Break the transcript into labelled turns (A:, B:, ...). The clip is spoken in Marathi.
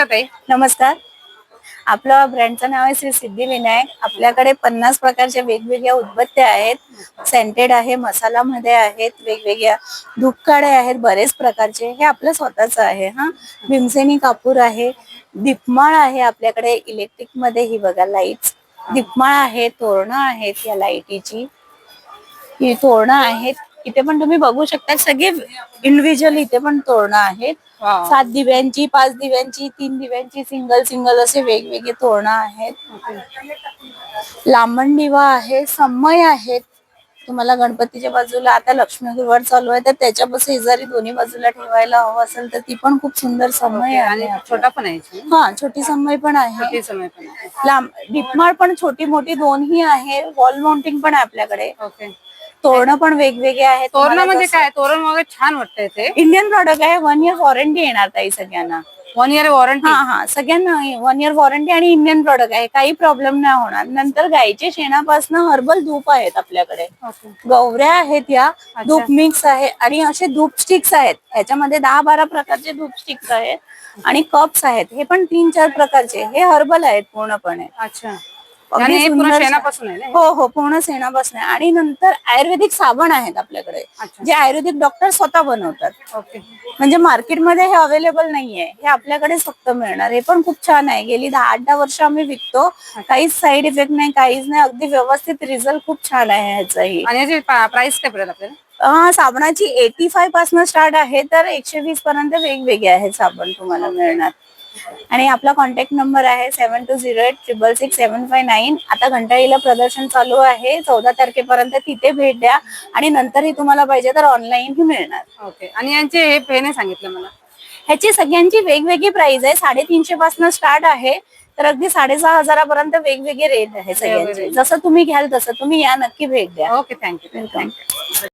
A: नमस्कार ताई.
B: नमस्कार. आपल्या ब्रँडचं नाव आहे श्री सिद्धिविनायक. आपल्याकडे 50 प्रकारच्या वेगवेगळ्या उदबत्त्या आहेत. सेंटेड आहे, मसालामध्ये आहेत, वेगवेगळ्या धूपकाड्या आहेत, बरेच प्रकारचे. हे आपलं स्वतःचं आहे. भीमसेनी कापूर आहे, दीपमाळ आहे आपल्याकडे इलेक्ट्रिक मध्ये. ही बघा लाईट्स दीपमाळ आहे, तोरणं आहेत या लाईटीची. ही तोरणं आहेत. इथे पण तुम्ही बघू शकता सगळे इंडिव्हिज्युअल इथे पण तोरणं आहेत. 7 दिव्यांची, 5 दिव्यांची, 3 दिव्यांची, सिंगल सिंगल असे वेगवेगळे तोरणं आहेत. लांबण दिवा आहे, समई आहेत. तुम्हाला गणपतीच्या बाजूला आता लक्ष्मी गुरुवार चालू आहे तर त्याच्या शेजारी दोन्ही बाजूला ठेवायला हवं असेल तर ती पण खूप सुंदर समई आहे.
A: छोटा पण आहे.
B: छोटी समई पण आहे.
A: छोटी समई पण आहे.
B: दीपमाळ पण छोटी मोठी दोन्ही आहे. वॉल माउंटिंग पण आहे आपल्याकडे.
A: ओके.
B: तोरणं पण वेगवेगळे आहेत.
A: तोरणामध्ये काय तोरण वगैरे छान वाटतंय ते.
B: इंडियन प्रॉडक्ट आहे. 1 इयर वॉरंटी येणार ताई सगळ्यांना.
A: 1 इयर वॉरंटी.
B: सगळ्यांना 1 इयर वॉरंटी आणि इंडियन प्रॉडक्ट आहे. काही प्रॉब्लेम नाही होणार. नंतर गायच्या शेणापासून हर्बल धूप आहेत आपल्याकडे. गवऱ्या आहेत, या धूप मिक्स आहे आणि असे धूप स्टिक्स आहेत. ह्याच्यामध्ये 10-12 प्रकारचे धूप स्टिक्स आहेत आणि कप्स आहेत. हे पण 3-4 प्रकारचे. हे हर्बल आहेत पूर्णपणे.
A: अच्छा. आणि हे पूर्ण शेणापासून आहे.
B: हो, पूर्ण शेणापासून आहे. आणि नंतर आयुर्वेदिक साबण आहेत आपल्याकडे, जे आयुर्वेदिक डॉक्टर स्वतः बनवतात.
A: ओके.
B: म्हणजे मार्केटमध्ये हे अवेलेबल नाहीये, हे आपल्याकडे फक्त मिळणार. हे पण खूप छान आहे. गेली 10-8 वर्ष आम्ही विकतो. काहीच साईड इफेक्ट नाही, काहीच नाही. अगदी व्यवस्थित रिझल्ट खूप छान आहे ह्याचाही.
A: आणि याची प्राइस काय पडेल आपल्याला?
B: साबणाची 85 पासून स्टार्ट आहे तर 120 पर्यंत वेगवेगळे आहेत साबण तुम्हाला मिळणार. आणि आपला कॉन्टॅक्ट नंबर आहे 7208666759. आता घंटाळीला प्रदर्शन चालू आहे 14 तारखेपर्यंत. तिथे भेट द्या आणि नंतरही तुम्हाला पाहिजे तर ऑनलाईनही मिळणार.
A: ओके. आणि यांचे हे पेन सांगितलं मला,
B: ह्याची सगळ्यांची वेगवेगळी प्राइस आहे. 350 पासून स्टार्ट आहे तर अगदी 6,500 पर्यंत वेगवेगळे रेट आहे सगळ्यांचे. जसं तुम्ही घ्याल तसं. तुम्ही या, नक्की भेट द्या.
A: ओके. थँक्यू.